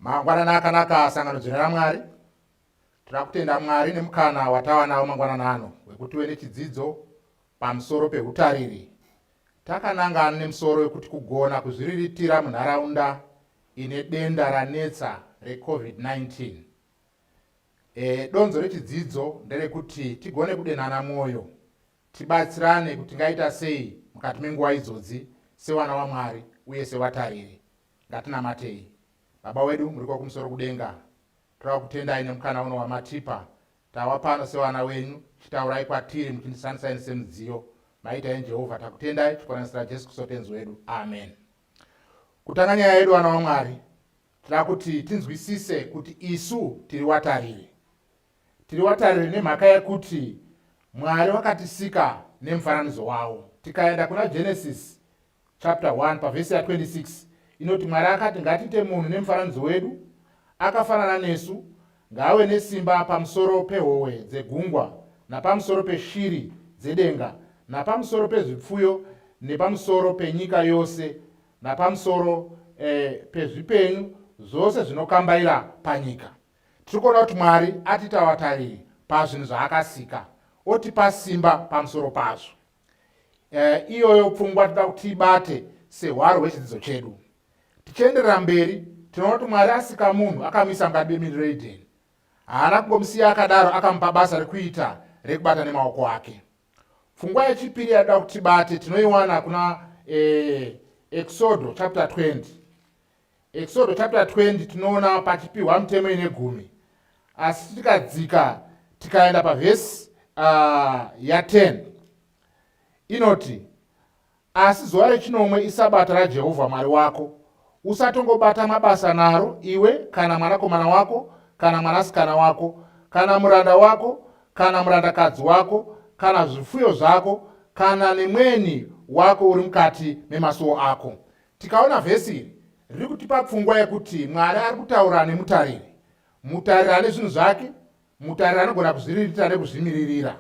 Mangwanani akanaka sangano dzina raMwari. Tinoda kutenda Mwari nemukana watawa nawo mangwanani ano wekuti tive nechidzidzo pamusoro peutariri. Takanangana nemusoro wekuti kugona kuzviriritira munharaunda ine denda ranetsa reCovid-19. Donzo rechidzidzo nderekuti tigone kudenana mwoyo, tibatsirane kuti tingaita sei mukati menguva idzodzi sewana waMwari uye sevatariri. Ngatinamatei. Baba wedu muriko kumusoro kudenga, toda kutendai nemukana uno wamatipa. Tawa pano sewana wenyu, chitaurai kwatiri muchindisanisai semudziyo. Maitai Jehovha, takutendai chikwanisira Jesu Kristu tenzi wedu. Amen. Kutanga nyaya yedu wana waMwari, tinoda kuti tinzwisise kuti isu tiri watariri. Tiri watariri nemhaka yekuti Mwari wakatisika nemufananidzo wawo. Tikaenda kuna Genesis chapter 1 pavhesi ya 26 inoti Mwari akati ngatiite munhu nemufananidzo wedu, akafanana nesu, ngaave nesimba pamusoro pehowe dzegungwa, napamusoro peshiri dzedenga, napamusoro pezvipfuyo, nepamusoro penyika yose, napamusoro pezvipenyu zvose zvinokambaira panyika. Tiri kuona kuti Mwari atiita vatariri pazvinhu zvaakasika, otipa simba pamusoro pazvo. Iyoyo pfungwa toda kuti ibate sehwaro hwechidzidzo chedu. Tichienderera mberi, tinoona kuti Mwari asika munhu akamisa mukati memiriro yeEdheni. Haana kungomusiya akadaro akamupa basa rekuita rekubata nemaoko ake. Pfungwa yechipiri yatoda kuti tibate tinoiwana kuna Exodo chapter 20. Exodo chapter 20 tinoona pachipiwa mutemo ine 10. Asi tikadzika tikaenda pavhesi ya 10 inoti, asi zuva rechinomwe isabata raJehovha Mwari wako. Usatongobata mabasa naro iwe kana mwanakomana wako kana mwanasikana wako kana muranda wako kana murandakadzi wako kana zvifuyo zvako kana nemweni wako uri mukati memasuo ako. Tikaona vhesi iri riri kutipa pfungwa yekuti Mwari ari kutaura nemutariri. Mutariri ane zvinhu zvake, mutariri anogona kuzviririta nekuzvimiririra.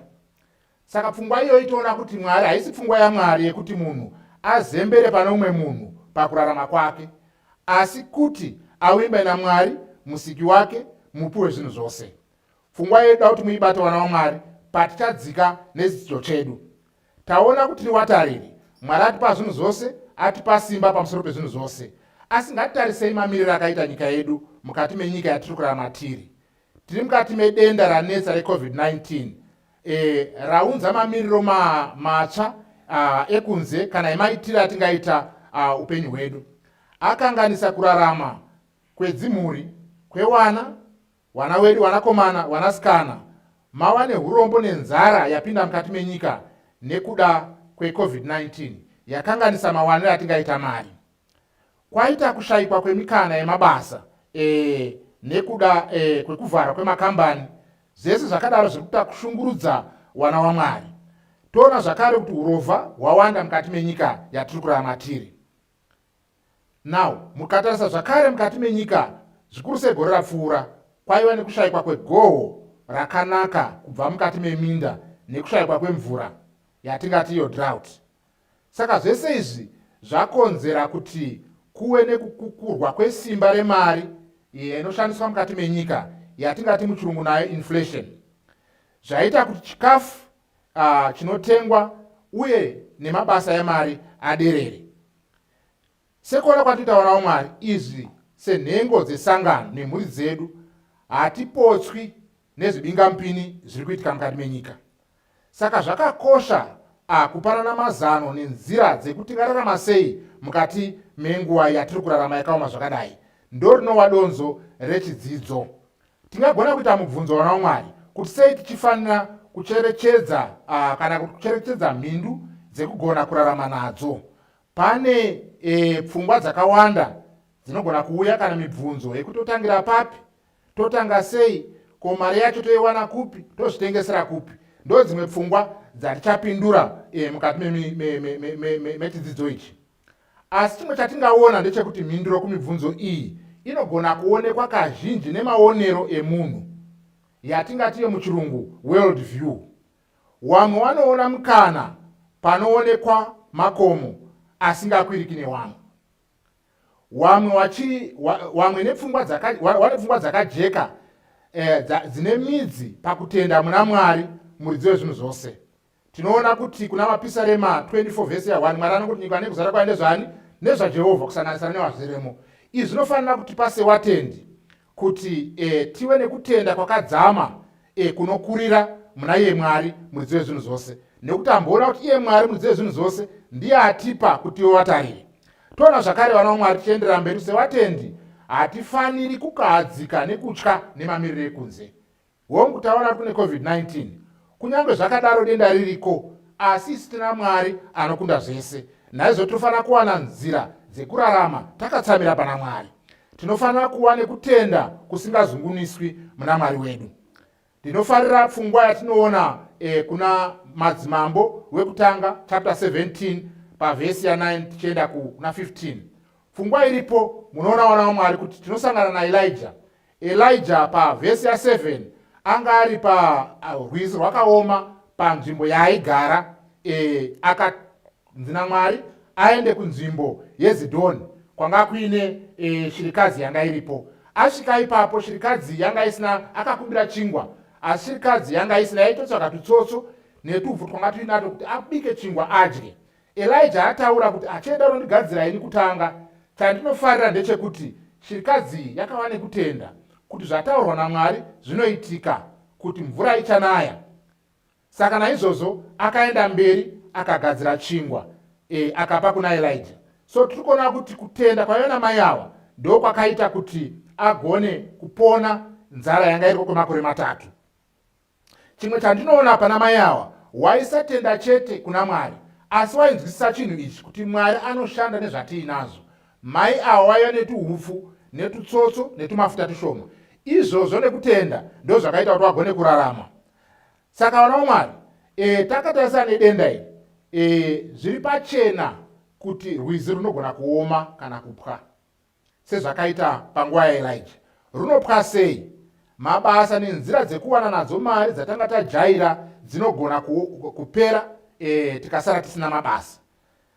Saka pfungwa iyoyo itoona kuti Mwari haisi pfungwa yaMwari yekuti munhu azembere pane umwe munhu pakurarama kwake, asi kuti awimbe naMwari musiki wake, mupi wezvinhu zvose. Pfungwa yedu kuti muibate wana waMwari patichadzika nedzidzo chedu. Taona kuti ni watariri. Mwari atipa zvinhu zvose, atipa simba pamusoro pezvinhu zvose. Asi ngatitarisei mamiriro akaita nyika yedu mukati menyika yatiri kurarama tiri. Tiri mukati medenda ranetsa reCovid-19. Raunza mamiriro matsva ekunze kana emaitiro atingaita upenyu hwedu. Akanganisa kurarama kwedzimhuri, kwewana, wana wedu, wanakomana, wanasikana. Mava neurombo nenzara yapinda mukati menyika nekuda kweCovid-19 yakanganisa mawaniro atingaita mari. Kwaita kushayikwa kwemikana yemabasa nekuda kwekuvhara kwemakambani. Zvese zvakadaro zviri kuita kushungurudza wana waMwari. Toona zvakare kuti urova hwawanda mukati menyika yatiri kurarama tiri. Now, mukatarisa zvakare mukati menyika zvikuru segore rapfuura, kwaiva nekushayikwa kwegohwo rakanaka kubva mukati meminda nekushayikwa kwemvura yatingati iyo drought. Saka zvese izvi zvakonzera kuti kuwe nekukukurwa kwesimba remari inoshandiswa mukati menyika yatingati muchirungu nayo inflation. Zvaita kuti chikafu chinotengwa uye nemabasa emari aderere. Sekuona kwatita wana waMwari, izvi senhengo dzesangano nemhuri dzedu hatipotswi nezvibingamupini zviri kuitika mukati menyika. Saka zvakakosha kupanana mazano nenzira dzekuti tingararama sei mukati menguva yatiri kurarama yakaoma zvakadai. Ndorinowa donzo rechidzidzo. Tingagona kuita mubvunzo wana waMwari kuti sei tichifanira kucherechedza kana kucherechedza mhindu dzekugona kurarama nadzo. Pane pfungwa dzakawanda dzinogona kuuya kana mibvunzo yekuti totangira papi, totanga sei, ko mari yacho toiwana kupi, tozvitengesera kupi. Ndo dzimwe pfungwa dzatichapindura mukati mechidzidzo ichi. Asi chimwe chatingaona ndechekuti mhinduro kumibvunzo iyi inogona kuonekwa kazhinji nemaonero emunhu yatingati muchirungu world view. Wamwe wanoona mukana panoonekwa makomo asingakwiriki newamwe. wamwe nepfungwa dzakajeka dzine midzi pakutenda muna Mwari muridzi wezvinhu zvose. Tinoona kuti kuna Mapisarema 24 vhesi ya 1 Mwari anoti nyika nekuzara kwayo ndezvani? NezvaJehovha, kusanganisira nevazviremo. Izvi zvinofanira kutipa sevatendi kuti tive nekutenda kwakadzama kunokurira muna iye Mwari muridzi wezvinhu zvose, nekuti amboona kuti iye Mwari muridzi wezvinhu zvose ndiye atipa kuti iwe watarire. Toona zvakare vana vaMwari tichienderera mberi sevatendi hatifaniri kukahadzika nekutya nemamiriro ekunze. Hongu taona kune COVID-19, kunyange zvakadaro denda ririko, asi isi tina Mwari anokunda zvese. Naizvo tofanira kuwana nzira dzekurarama takatsamira pana Mwari. Tinofanira kuva nekutenda kusingazunguniswi muna Mwari wedu. Ndinofarira pfungwa yatinoona kuna Madzimambo wekutanga chapter 17 pavhesi ya 9 tichienda kuna 15. Pfungwa iripo munoona wana waMwari kuti tinosangana naElijah pavhesi ya 7 anga ari parwizi rwakaoma panzvimbo yaaigara, akanzina Mwari aende kunzvimbo yeZidhoni kwanga kuine shirikadzi yanga iripo. Asvika ipapo shirikadzi yanga isina, akakumbira chingwa, asi shirikadzi yanga isina, yaitotsvaga tutsotso netuvhu twanga tuinato kuti abike chingwa adye. Elijah ataura kuti achienda rondigadzira ini kutanga, chandinofarira ndechekuti shirikadzi yakava nekutenda kuti zvataurwa naMwari zvinoitika, kuti mvura ichanaya. Saka naizvozvo akaenda mberi akagadzira chingwa akapa kuna Elijah. So tiri kuona kuti kutenda kwaiona mai ava ndo kwakaita kuti agone kupona nzara yanga iriko kwemakore 3. Chimwe chandinoona pana mai ava, waisatenda chete kuna Mwari, asi wainzwisisa chinhu ichi kuti Mwari anoshanda nezvatiinazvo. Mai ava waiva netuhufu netutsotso netumafuta tushoma. Izvozvo nekutenda ndo zvakaita kuti wagone kurarama. Saka vana vaMwari, takatarisa nedenda iri, zviri pachena kuti rwizi runogona kuoma kana kupwa sezvakaita panguva yaElijah. Runopwa sei? Mabasa nenzira dzekuwana nadzo mari dzatanga tajaira dzinogona kupera tikasara tisina mabasa.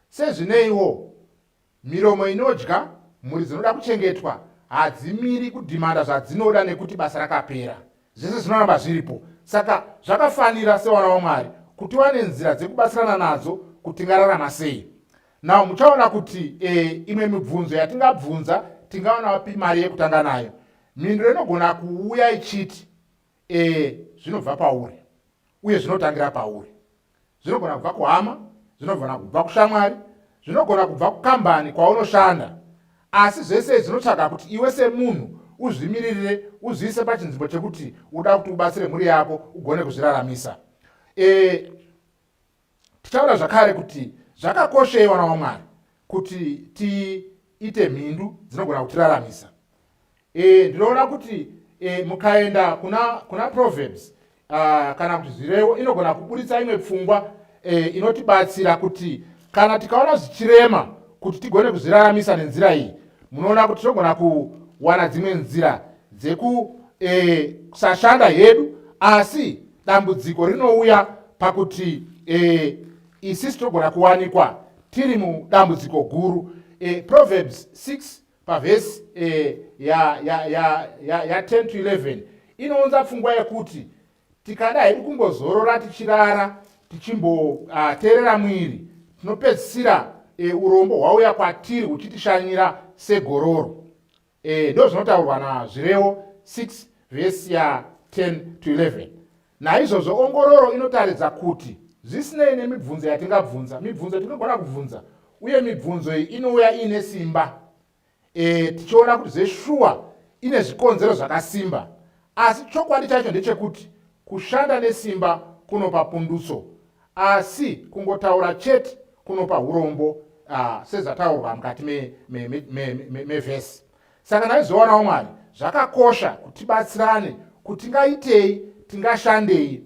Sezvineiwo miromo inodya, mhuri dzinoda kuchengetwa, hadzimiri kudhimanda zvadzinoda nekuti basa rakapera. Zvese zvinoramba zviripo. Saka zvakafanira sewana waMwari kuti wane nzira dzekubatsirana nadzo kuti tingararama sei. Nawo muchaona kuti imwe mibvunzo yatingabvunza tingaona wapi mari yekutanga nayo. Mhinduro inogona kuuya ichiti zvinobva pauri uye zvinotangira pauri. Zvinogona kubva kuhama, zvinogona kubva kushamwari, zvinogona kubva kukambani kwaunoshanda. Asi zvese zvinotsvaga kuti iwe semunhu uzvimiririre, uzviise pachinzvimbo chekuti uda kuti ubatsire mhuri yako ugone kuzviraramisa. Tichaura zvakare kuti zvakakoshei wana waMwari kuti tiite mhindu dzinogona kutiraramisa. Ndinoona kuti mukaenda kuna Proverbs kana kuti zvirevo, inogona kuburitsa imwe pfungwa inotibatsira kuti kana tikaona zvichirema kuti tigone kuzviraramisa nenzira iyi, munoona kuti tinogona kuwana dzimwe nzira dzekusashanda hedu, asi dambudziko rinouya pakuti isisi togona kuwanikwa tiri mudambudziko guru. Proverbs 6 pavhesi ya 10 to 11 inounza pfungwa yekuti tikada hedu kumbozorora tichirara tichimboteerera mwiri, tinopedzisira urombo hwauya kwatiri huchitishanyira segororo. Ndo zvinotaurwa nazvirevo 6 vhesi ya 10 to 11. Naizvozvo ongororo inotaridza kuti zvisinei nemibvunzo yatingabvunza, mibvunzo tinogona kubvunza, uye mibvunzo iyi inouya ine simba. Tichiona kuti zveshuwa ine zvikonzero zvakasimba, asi chokwadi chacho ndechekuti kushanda nesimba kunopa pundutso, asi kungotaura chete kunopa urombo, sezvataurwa mukati mevhesi. Saka naizvowana waMwari zvakakosha kuti tibatsirane kuti tingaitei, tingashandei.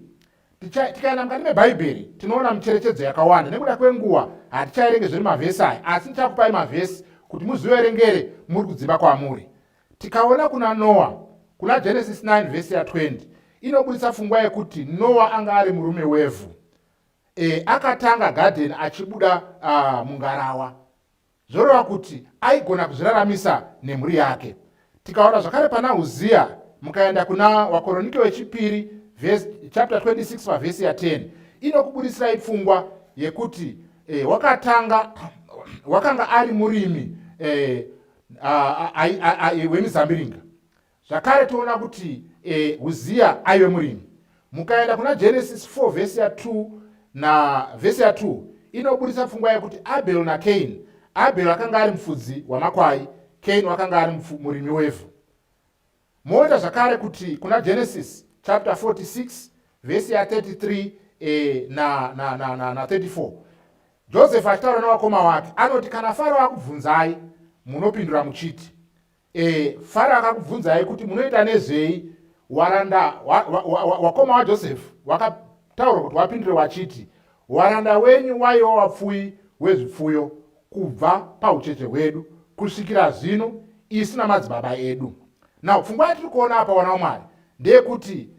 Tikaenda mukati mebhaibheri tinoona micherechedzo yakawanda. Nekuda kwenguva hatichaerenge zviri mavhesi aya, asi ndichakupai mavhesi kuti muzviverengere muri kudzimba kwamuri. Tikaona kuna Noa, kuna Genesis 9 vhesi ya 20, inobudisa pfungwa yekuti Noa anga ari murume wevhu. Akatanga gadheni achibuda mungarawa. zvoreva kuti aigona kuzviraramisa nemhuri yake. Tikaona zvakare pana Uzia, mukaenda kuna Wakoronike wechipiri chapter 26 pavhesi ya 10, inokubudisirai pfungwa yekuti wakanga ari murimi wemizambiringa. Zvakare toona kuti Uzia aive murimi. Mukaenda kuna Genesis 4 vhesi ya 2 na vhesi ya 2, inobudisa pfungwa yekuti Abel na Cain. Abel akanga ari mufudzi wamakwai, Cain wakanga ari murimi wevhu. Moita zvakare kuti kuna Genesis chapter 46 vhesi ya 33 na 34, Joseph achitaura navakoma wake anoti, kana Farao akubvunzai munopindura muchiti, Farao akakubvunzai kuti munoita nezvei, waranda wakoma waJoseph wakataura kuti wapindure wachiti, waranda wenyu waiva wapfui wezvipfuyo kubva paucheche hwedu kusvikira zvino, isu namadzibaba edu. Now pfungwa yatiri kuona apa, wana waMwari, ndeyekuti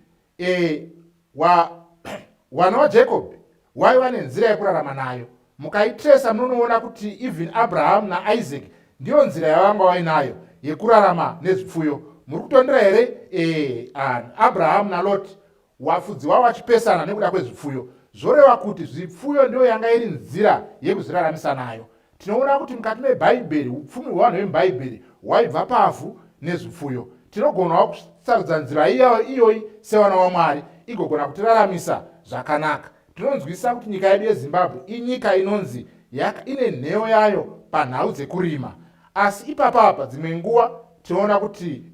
wana waJacob waiva nenzira yekurarama nayo. Mukaitresa munoona kuti even Abraham naIsaac ndiyo nzira yavanga vainayo yekurarama nezvipfuyo. Muri kutondera here Abraham naLot wafudzi wavo vachipesana nekuda kwezvipfuyo. Zvoreva kuti zvipfuyo ndiyo yanga iri nzira yekuzviraramisa nayo. Tinoona kuti mukati mebhaibheri, upfumi hwevanhu vemubhaibheri hwaibva pavhu nezvipfuyo. Tinogonawo kusarudza nzira iyoyi sevana vaMwari igogona kutiraramisa zvakanaka. Tinonzwisa kuti nyika yedu yeZimbabwe inyika inonzi ine nheyo yayo panhau dzekurima, asi ipapapa dzimwe nguva tinoona kuti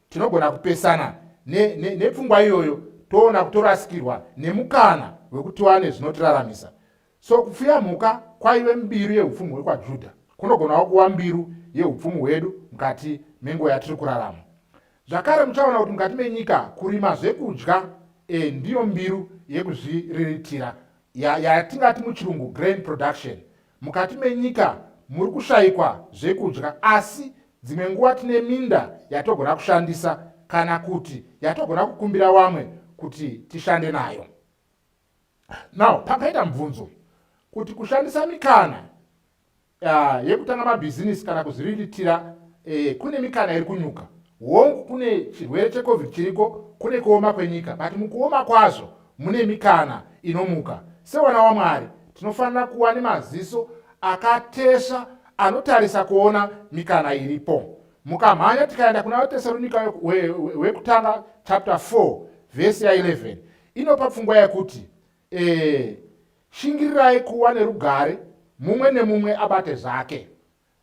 tinogona kupesana nepfungwa iyoyo, toona kutorasikirwa nemukana wekuti wane zvinotiraramisa. So kupfuya mhuka kwaive mbiru yeupfumi hwekwaJudha, kunogonawo kuva mbiru yeupfumi hwedu mukati menguva yatiri kurarama. Zvakare muchaona kuti mukati menyika kurima zvekudya ndiyo mbiru yekuzviriritira yatingati muchirungu grain production. Mukati menyika muri kushayikwa zvekudya, asi dzimwe nguva tine minda yatogona kushandisa kana kuti yatogona kukumbira vamwe kuti tishande nayo. Now pangaita mubvunzo kuti kushandisa mikana yekutanga mabhizinesi kana kuzviriritira, kune mikana iri kunyuka. Hongu kune chirwere cheCovid chiriko, kune kuoma kwenyika, but mukuoma kwazvo mune mikana inomuka. Sewana waMwari tinofanira kuva nemaziso akatesha anotarisa kuona mikana iripo. Mukamhanya tikaenda kuna Tesalonika wekutanga chapter 4 vhesi ya 11, inopa pfungwa yekuti shingirirai kuva nerugare, mumwe nemumwe abate zvake.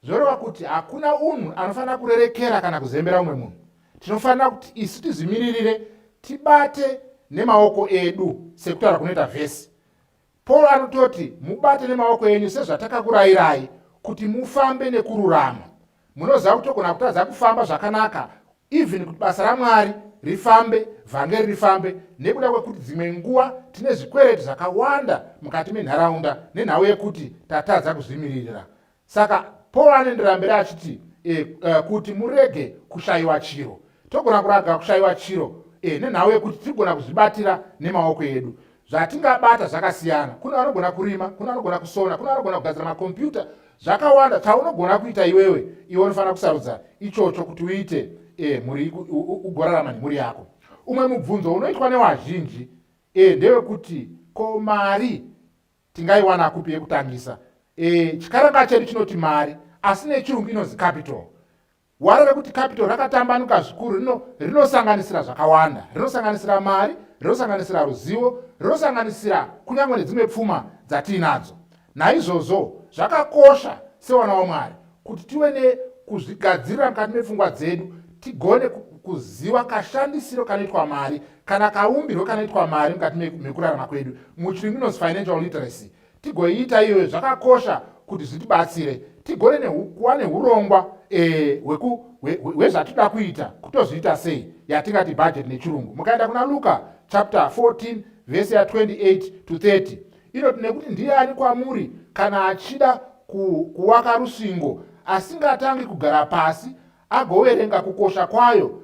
Zvoreva kuti hakuna unhu anofanira kurerekera kana kuzembera umwe munhu. Tinofanira kuti isu tizvimiririre, tibate nemaoko edu sekutaura kunoita vhesi. Paul anototi mubate nemaoko enyu sezvatakakurayirai kuti mufambe nekururama. Munoziva kuti togona kutadza kufamba zvakanaka, even kuti basa raMwari rifambe, vhangeri rifambe, nekuda kwekuti dzimwe nguva tine zvikwereti zvakawanda mukati menharaunda nenhau yekuti tatadza kuzvimiririra. Saka Paul anoenderera mberi achiti kuti murege kushayiwa chiro. Togona kuraga kushayiwa chiro nenhau yekuti tigona kuzvibatira nemaoko edu. Zvatingabata zvakasiyana. Kuna vanogona kurima, kuna vanogona kusona, kuna vanogona kugadzira makombiyuta, zvakawanda. Chaunogona kuita iwe unofanira kusarudza ichocho kuti uite ugorarama nemhuri yako. Umwe mubvunzo unoitwa nevazhinji ndewekuti ko mari tingaiwana kupi yekutangisa? Chikaranga chedu chinoti mari, asi nechirungu inonzi capital. Warave kuti capital rakatambanuka zvikuru, rinosanganisira zvakawanda. Rinosanganisira mari, rinosanganisira ruzivo, rinosanganisira kunyange nedzimwe pfuma dzatinadzo. Naizvozvo zvakakosha sewana waMwari kuti tive nekuzvigadzirira mukati mepfungwa dzedu, tigone kuziva kashandisiro kanoitwa mari kana kaumbirwe kanoitwa mari mukati mekurarama kwedu. Muchirungu inonzi financial literacy. Tigoiita iyoyo, zvakakosha kuti zvitibatsire tigone kuva neurongwa hwezvatinoda kuita, kutozviita sei, yatingati budget nechirungu. Mukaenda kuna Luka chapter 14 vhesi ya 28 to 30, inoti nekuti ndiani kwamuri kana achida kuvaka rusvingo asingatangi kugara pasi agoverenga kukosha kwayo,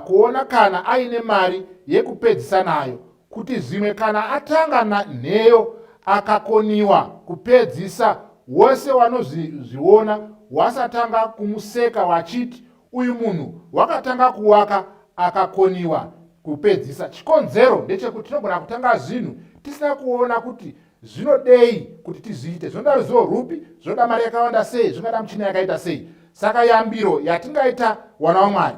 kuona kana aine mari yekupedzisa nayo, kuti zvimwe kana atanga nheyo akakoniwa kupedzisa wose wanozviona wasatanga kumuseka wachiti uyu munhu wakatanga kuwaka akakoniwa kupedzisa. Chikonzero ndechekuti tinogona kutanga zvinhu tisina kuona kuti zvinodei kuti tizviite, zvinoda ruzivo rupi, zvinoda mari yakawanda sei, zvinoda michina yakaita sei. Saka yambiro yatingaita wana waMwari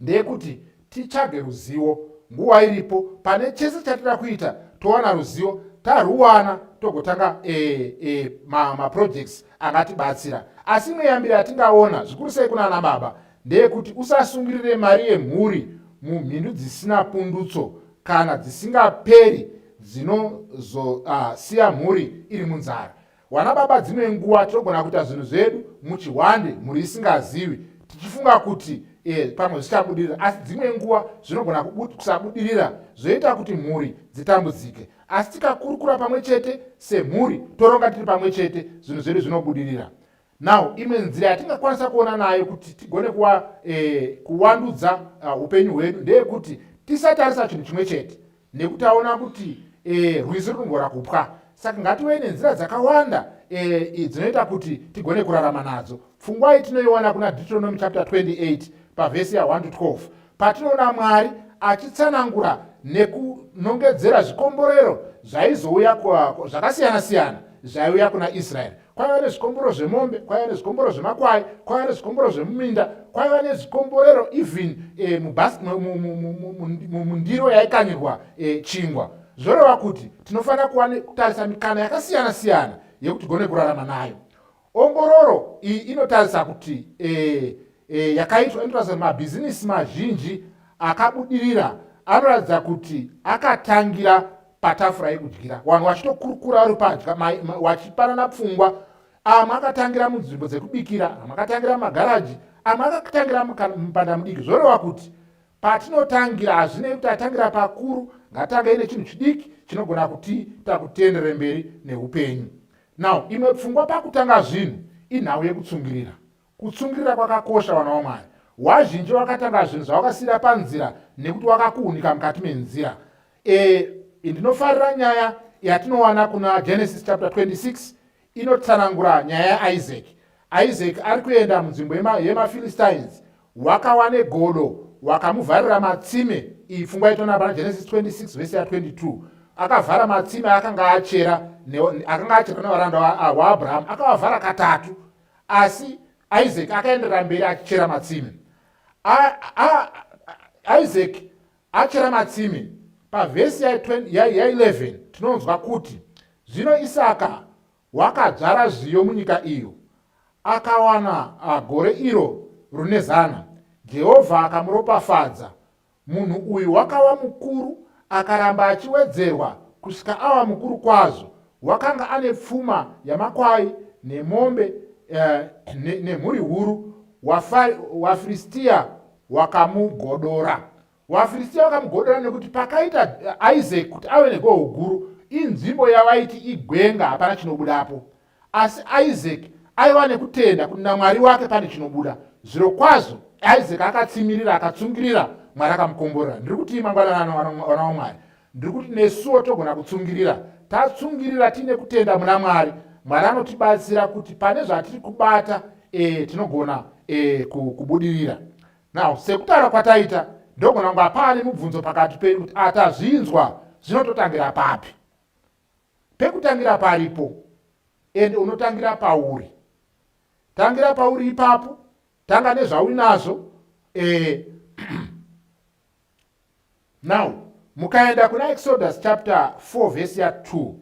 ndeyekuti titsvage ruzivo nguva iripo. Pane chese chatida kuita towana ruzivo, taruwana togotanga maprojects angatibatsira. Asi imwe yambiro yatingaona zvikuru sei kunana baba ndeyekuti usasungirire mari yemhuri mumhindu dzisina pundutso kana dzisingaperi dzinozosiya mhuri iri munzara. Wana baba dzimwe nguva tinogona kuita zvinhu zvedu muchihwande, mhuri isingazivi, tichifunga kuti pamwe zvichabudirira, asi dzimwe nguva zvinogona kusabudirira zvoita kuti mhuri dzitambudzike. Asi tikakurukura pamwe chete semhuri, toronga tiri pamwe chete, zvinhu zvedu zvinobudirira. Now, imwe nzira yatingakwanisa kuona nayo kuti tigone kuwandudza upenyu hwedu ndeyekuti tisatarisa chinhu chimwe chete nekuti taona kuti rwizi runogona kupwa. Saka ngatiwe nenzira dzakawanda dzinoita kuti tigone kurarama nadzo. Pfungwa iyi tinoiona kuna Deuteronomy chapter 28 pavhesi ya 1 to 12 patinoona Mwari achitsanangura nekunongedzera zvikomborero zvaizouya zvakasiyana siyana zvaiuya kuna Israeri. Kwaiva nezvikomborero zvemombe, kwaiva nezvikomborero zvemakwai, kwaiva nezvikomborero zvemuminda, kwaiva nezvikomborero even mundiro yaikanyirwa chingwa. Zvoreva kuti tinofanira kutarisa mikana yakasiyana siyana yekuti tigone kurarama nayo. Ongororo iyi inotarisa kuti inotarisa mabhizinisi mazhinji akabudirira anoratidza kuti akatangira patafura yekudyira, vanhu vachitokurukura vari padya vachipanana pfungwa. Amwe akatangira munzvimbo dzekubikira, amwe akatangira magaraji, amwe akatangira mupanda mudiki. Zvoreva kuti patinotangira hazvinei kuti atangira pakuru, ngatange ine chinhu chidiki chinogona kutiita kutiendere mberi neupenyu. Now, imwe pfungwa pakutanga zvinhu inhau yekutsungirira. Kutsungirira kwakakosha wana waMwari. Wazhinji wakatanga zvinhu zvawakasiyira panzira nekuti wakakuunika mukati menzira. Ndinofarira nyaya yatinowana kuna Genesis chapter 26 inotsanangura nyaya yaIsaac. Isaac ari kuenda munzvimbo yemaPhilistines, wakawane godo, wakamuvharira matsime. Iyi pfungwa itoona pana Genesis 26 vhesi ya 22. Akavhara matsime akanga achera nevaranda vaAbhuraham, akavavhara katatu, asi Isaac akaenderera mberi achichera matsime. Isaac achera matsime. Pavhesi ya 11 tinonzwa kuti zvino Isaka wakadzvara zviyo munyika iyo, akawana gore iro rune zana. Jehovha akamuropafadza. Munhu uyu wakawa mukuru, akaramba achiwedzerwa kusvika ava mukuru kwazvo. Wakanga ane pfuma yamakwai nemombe nemhuri huru. WaFiristia wakamugodora. WaFiristia wakamugodora nekuti pakaita Isaac kuti ave negohwo guru, inzvimbo yavaiti igwenga, hapana chinobudapo. Asi Isaac aiva nekutenda kuti naMwari wake pane chinobuda. Zviro kwazvo Isaac akatsimirira, akatsungirira, Mwari akamukomborera. Ndiri kuti mangwanani wana waMwari, ndiri kuti nesuwo togona kutsungirira. Tatsungirira tine kutenda muna Mwari, Mwari anotibatsira kuti pane zvatiri kubata tinogona kubudirira. Now, sekutaura kwataita ndogona kunga pane mubvunzo pakati penyu kuti atazvinzwa zvinototangira papi. Pekutangira paripo, ende unotangira pauri. Tangira pauri ipapo, tanga nezvauri nazvo. Now, mukaenda kuna Exodus chapter 4 vhesi ya 2,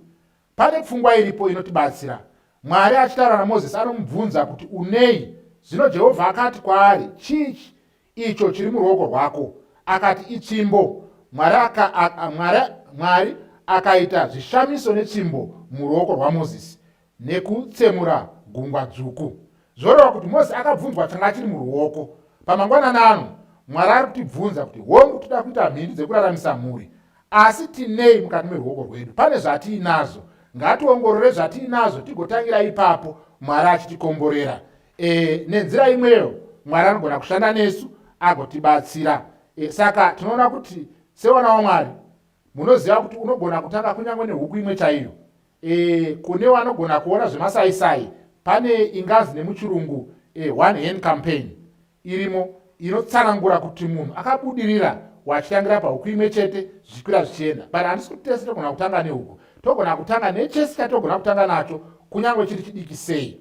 pane pfungwa iripo inotibatsira. Mwari achitaura naMozisi anomubvunza kuti unei? Zvino Jehovha akati kwaari, chichi icho chiri muruoko rwako? Akati itsvimbo. Mwari akaita zvishamiso netsvimbo muruoko rwaMozisi nekutsemura gungwa dzvuku. Zvoreva kuti Mozisi akabvunzwa changa chiri muruoko. Pamangwanani Mwari ari kutibvunza kuti hongu toda kuita mhindi dzekuraramisa mhuri, asi tinei mukati meruoko rwedu? Pane zvatiinazo, ngationgorore zvatiinazo tigotangira ipapo, Mwari achitikomborera. Nenzira imweyo Mwari anogona kushanda nesu agotibatsira. Saka tinoona kuti sewana waMwari munoziva kuti unogona kutanga kunyange nehuku imwe chaiyo. kune vanogona kuona zvemasaisai, pane ingazi nemuchirungu one hand campaign irimo inotsanangura kuti munhu akabudirira wachitangira pahuku imwe chete zvikwira zvichienda. But handisi kuti tese togona kutanga nehuku, togona kutanga nechese chatogona kutanga nacho kunyange chiri chidiki sei.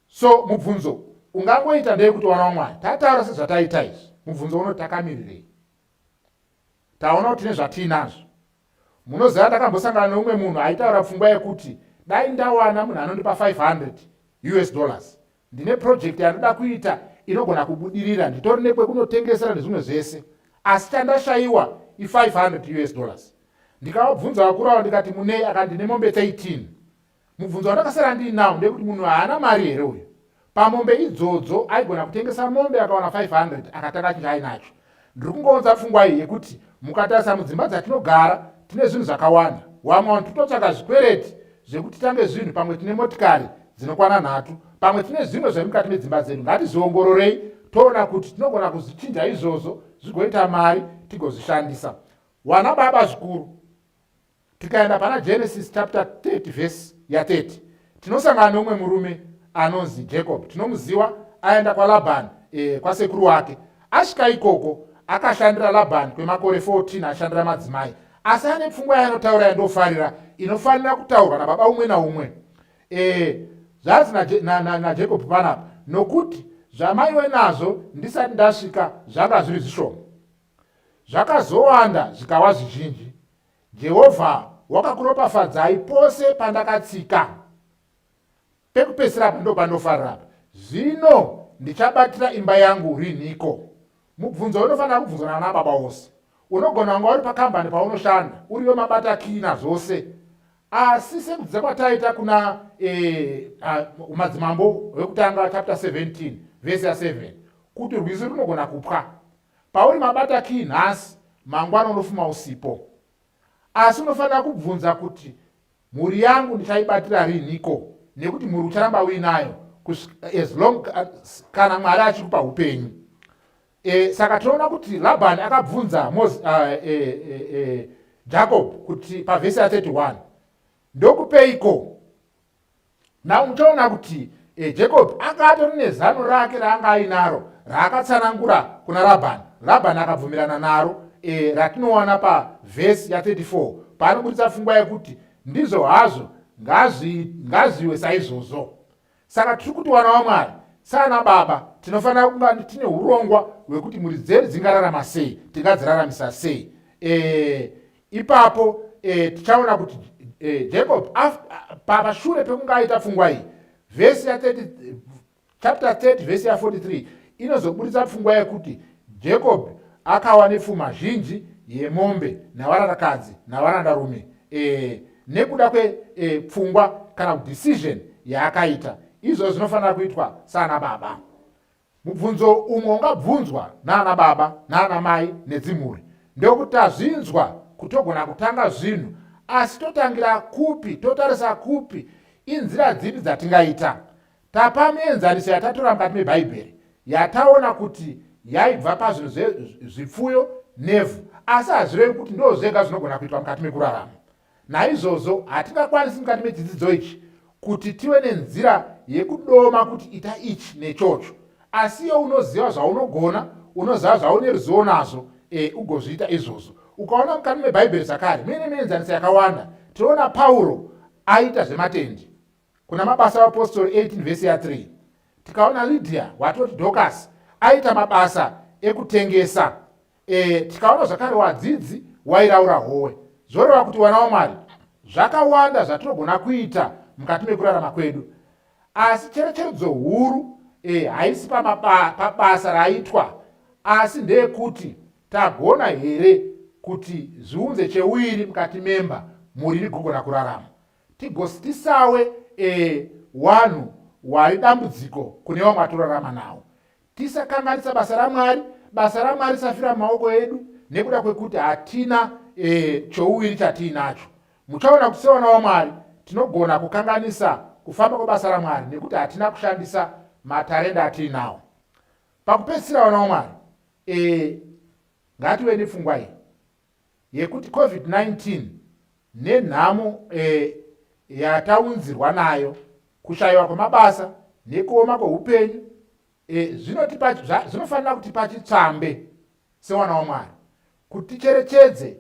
So mubvunzo ungangoita ndeyekuti wana waMwari, tataura sezvataita izvi, mubvunzo unoti takamirirei? Taona kuti nezvatiinazvo. Munoziva ndakambosangana neumwe munhu aitaura pfungwa yekuti dai ndawana munhu anondipa $500 ndine project yanoda kuita inogona kubudirira, nditori nekwekunotengesera nezvimwe zvese, asi chandashayiwa $500. Ndikavabvunza vakuru avo ndikati munei, akandine mombe 13. Mubvunzo wandakasara ndiinawo ndekuti munhu haana mari here uyu? Pamombe idzodzo aigona kutengesa mombe akawana 500 akatanga chinhu ainacho. Ndiri kungounza pfungwa iyi yekuti mukatarisa mudzimba dzatinogara tine zvinhu zvakawanda. Wamwe totsvaka zvikwereti zvekuti tange zvinhu, pamwe tine motikari dzinokwana 3, pamwe tine zvimwe zvemukati medzimba dzedu. Ngatizviongororei toona kuti tinogona kuzvichinja izvozvo zvigoita mari tigozvishandisa. Wana baba zvikuru, tikaenda pana Genesis chapter 30 verse ya 30 tinosangana neumwe murume anonzi Jacob. Tinomuziva aenda kwaLabhani, kwasekuru wake. Asvika ikoko akashandira Labhani kwemakore 14 ashandira madzimai, asi ane pfungwa yaanotaura yandofarira inofanira kutaurwa nababa umwe naumwe. Zvanzi naJacob panapa, nokuti zvamaiwe nazvo ndisati ndasvika zvanga zviri zvishoma, zvakazowanda zvikawa zvizhinji. Jehovha wakakuropafadzai pose pandakatsika. Pekupedzisira ndo pandofarira. Zvino ndichabatira imba yangu rinhiko. Mubvunzo unofanira kubvunzwa nana baba wose. Unogona kunga uri pakambani paunoshanda, uriyo mabata kina zvose, asi sekudzidza kwataita kuna madzimambo wekutanga chapter 17 verse ya 7, kuti rwizi runogona kupwa. Pauri mabata kii nhasi, mangwana unofuma usipo. Asi unofanira kubvunza kuti mhuri yangu ndichaibatira rinhiko, nekuti mhuri ucharamba uinayo as long kana Mwari achikupa upenyu. Saka tinoona kuti Labhani akabvunza Jacob kuti pavhesi ya 31 ndokupeiko. Na uchaona kuti Jacob akatori nezano rake raanga ainaro raakatsanangura kuna Labhani. Labhani akabvumirana naro, ratinoona pavhesi ya 34 paanobudisa pfungwa yekuti ndizvo hazvo ngaziwe saizvozvo. Saka tiri kuti wana waMwari sana baba tinofanira kunga tine urongwa hwekuti mhuri dzedu dzingararama sei, tingadziraramisa sei. Ipapo tichaona kuti Jacob pashure pekunga aita pfungwa iyi, vhesi ya 30 chapter 30 vhesi ya 43 inozobudisa pfungwa yekuti Jacob akawa nepfuma zhinji yemombe navarandakadzi navarandarume, nekuda kwepfungwa kana decision yaakaita. Izvo zvinofanira kuitwa sana baba. Mubvunzo umwe ungabvunzwa nana baba nana mai nedzimhuri ndekuti tazvinzwa kutogona kutanga zvinhu, asi totangira kupi, totarisa kupi, inzira dzipi dzatingaita. Tapa mienzaniso yatatora mukati mebhaibheri yataona kuti yaibva pazvinhu zvipfuyo nevhu, asi hazvirevi kuti ndo zvega zvinogona kuitwa mukati mekurarama. Naizvozvo hatingakwanisi mukati mechidzidzo ichi kuti tive nenzira yekudoma kuti ita ichi nechocho, asi iye unoziva zvaunogona, unoziva zvaune ruzivo nazvo, ugozviita izvozvo. Ukaona mukati mebhaibheri zvakare mune mienzaniso yakawanda. Tinoona Pauro aita zvematendi kuna mabasa apostori 18 vhesi ya 3. Tikaona Lydia watoti Dorcas aita mabasa ekutengesa. Tikaona zvakare wadzidzi wairaura howe. Zvoreva kuti wana waMwari zvakawanda zvatinogona kuita mukati mekurarama kwedu, asi cherecheredzo huru haisi pabasa raitwa, asi ndeyekuti tagona here kuti zviunze chewiri mukati memba muri rigogona kurarama. Tisawe wanhu wari dambudziko kune vamwe vatorarama nawo. Tisakanganisa basa raMwari, basa raMwari risafira mumaoko edu nekuda kwekuti hatina chouwiri chatiinacho. Muchaona kuti sewana waMwari tinogona kukanganisa kufamba kwebasa raMwari nekuti hatina kushandisa matarenda atiinawo. Pakupedzisira wana waMwari, ngative nepfungwa iyi. yekuti COVID-19 nenhamo yataunzirwa nayo, kushayiwa kwemabasa nekuoma kweupenyu, zvinofanira kutipa chitsvambe sewana waMwari kuti ticherechedze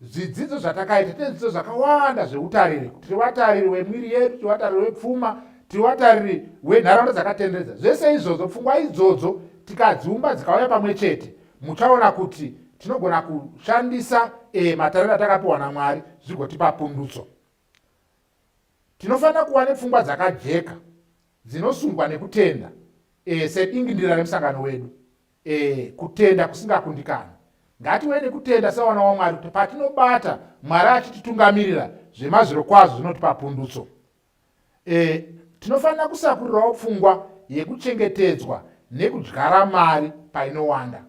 zvidzidzo zvatakaita. Tine zvidzidzo zvakawanda zveutariri, tiri vatariri wemwiri yedu, tiri vatariri wepfuma, tiri vatariri wenharaunda dzakatenderedza. Zvese izvozvo, pfungwa idzodzo tikadziumba dzikauya pamwe chete, muchaona kuti tinogona kushandisa matariro atakapiwa naMwari zvigotipa pundutso. Tinofanira kuva nepfungwa dzakajeka dzinosungwa nekutenda, sedingindira remusangano wedu, kutenda kusingakundikana. Ngatiwe nekutenda sewana waMwari kuti patinobata Mwari achititungamirira zvemazviro kwazvo zvinotipa pundutso. Tinofanira kusakurirawo pfungwa yekuchengetedzwa nekudyara mari painowanda.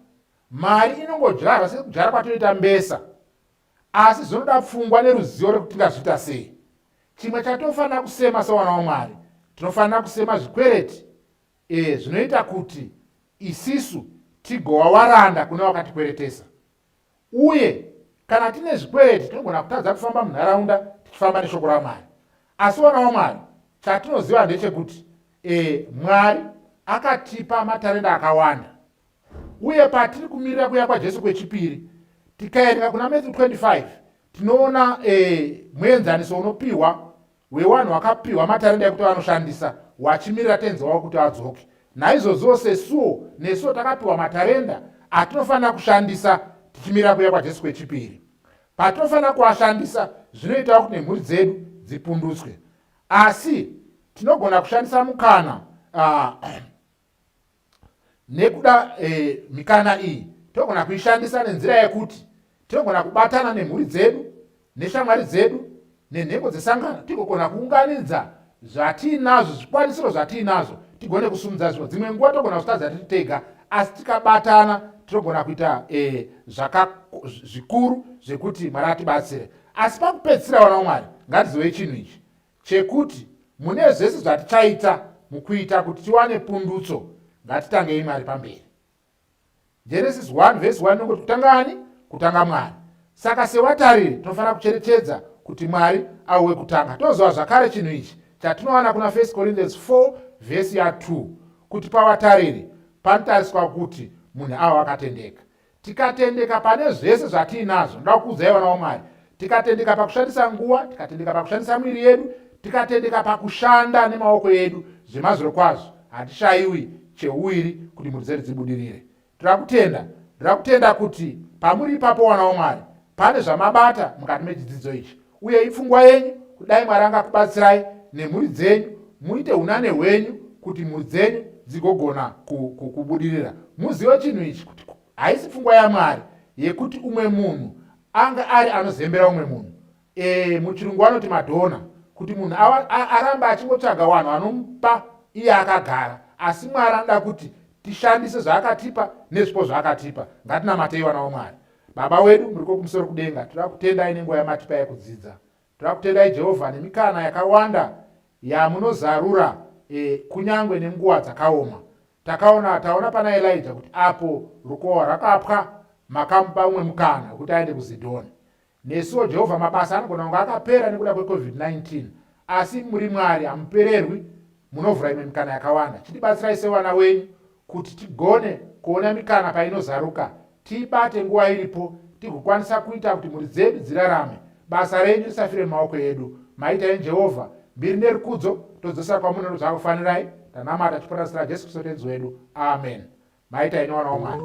Mari inongodyarwa sekudyara kwatoita mbesa, asi zvinoda pfungwa neruzivo rekuti tingazviita sei. Chimwe chatofanira kusema sewana waMwari, tinofanira kusema zvikwereti zvinoita kuti isisu tigowa waranda kune wakatikweretesa. Uye kana tine zvikwereti tinogona kutadza kufamba munharaunda tichifamba neshoko raMwari. Asi wana waMwari, chatinoziva ndechekuti Mwari akatipa matarenda akawanda, uye patiri kumirira kuuya kwaJesu kwechipiri, tikaenda kuna Matthew 25 tinoona muenzaniso unopiwa wewanhu wakapiwa matarenda ekuti vanoshandisa, wachimirira tenzi wavo kuti adzoke. Naizvozvo sesuwo nesuwo takapiwa matarenda atinofanira kushandisa tichimirira kuuya kwaJesu kwechipiri. Patinofanira kuashandisa zvinoitawo kuti nemhuri dzedu dzipundutswe. Asi tinogona kushandisa mukana nekuda mikana iyi tinogona kuishandisa nenzira yekuti tinogona kubatana nemhuri dzedu, neshamwari dzedu, nenhego dzesangano, tigogona kuunganidza zvatiinazvo, zvikwanisiro zvatiinazvo, tigone kusumudza zvimwe. Dzimwe nguva togona kutadza tiri tega, asi tikabatana tinogona kuita zvikuru zvekuti Mwari atibatsire. Asi pakupedzisira wana waMwari, ngatizive chinhu ichi chekuti mune zvese zvatichaita mukuita kuti tiwane pundutso, ngatitangei Mwari pamberi. Genesis 1 verse 1 inongoti kutangani? Kutanga Mwari. Saka sewatariri tinofanira kucherechedza kuti Mwari auwe kutanga. Toziva zvakare chinhu ichi chatinowana kuna 1 Corinthians 4 verse ya 2 kuti pawatariri panotariswa kuti munhu ava akatendeka. Tikatendeka pane zvese zvatiinazvo, ndoda kukuudzai wana waMwari, tikatendeka pakushandisa nguva, tikatendeka pakushandisa mwiri yedu, tikatendeka pakushanda nemaoko edu, zvemazviro kwazvo hatishayiwi cheuwiri kuti mhuri dzedu dzibudirire. Ndira kutenda kuti pamuri ipapo wana waMwari pane zvamabata mukati mechidzidzo ichi, uye ipfungwa yenyu kudai Mwari angakubatsirai nemhuri dzenyu, muite unane hwenyu kuti mhuri dzenyu dzigogona kubudirira. Muzive chinhu ichi kuti haisi pfungwa yaMwari yekuti umwe munhu anga ari anozembera umwe munhu, muchirungu vanoti madhona, kuti munhu aramba achingotsvaga vanhu vanomupa iye akagara. Asi Mwari anoda kuti tishandise zvaakatipa nezvipo zvaakatipa. Ngatinamatei wana waMwari. Baba wedu muri kumusoro kudenga, toda kutendai nenguva yamatipa yekudzidza. Toda kutendai Jehovha nemikana yakawanda yamunozarura kunyangwe nenguva dzakaoma. Taona pana Elijah kuti apo rukohwa rakapwa makamupa umwe mukana kuti aende kuZidhoni. Nesuwo Jehovha mabasa anogona kunge akapera nekuda kweCovid-19, asi muri Mwari hamupererwi, munovhura imwe mikana yakawanda. Chitibatsirai sewana wenyu kuti tigone kuona mikana painozaruka, tiibate nguva iripo, tigokwanisa kuita kuti mhuri dzedu dzirarame, basa renyu risafire mumaoko edu. Maitai Jehovha, mbiri nerikudzo todzosera kwamunondo zvakufanirai. Tanamata chiponasira Jesu Kristu tenzi wedu. Amen. Maitai wana waMwari.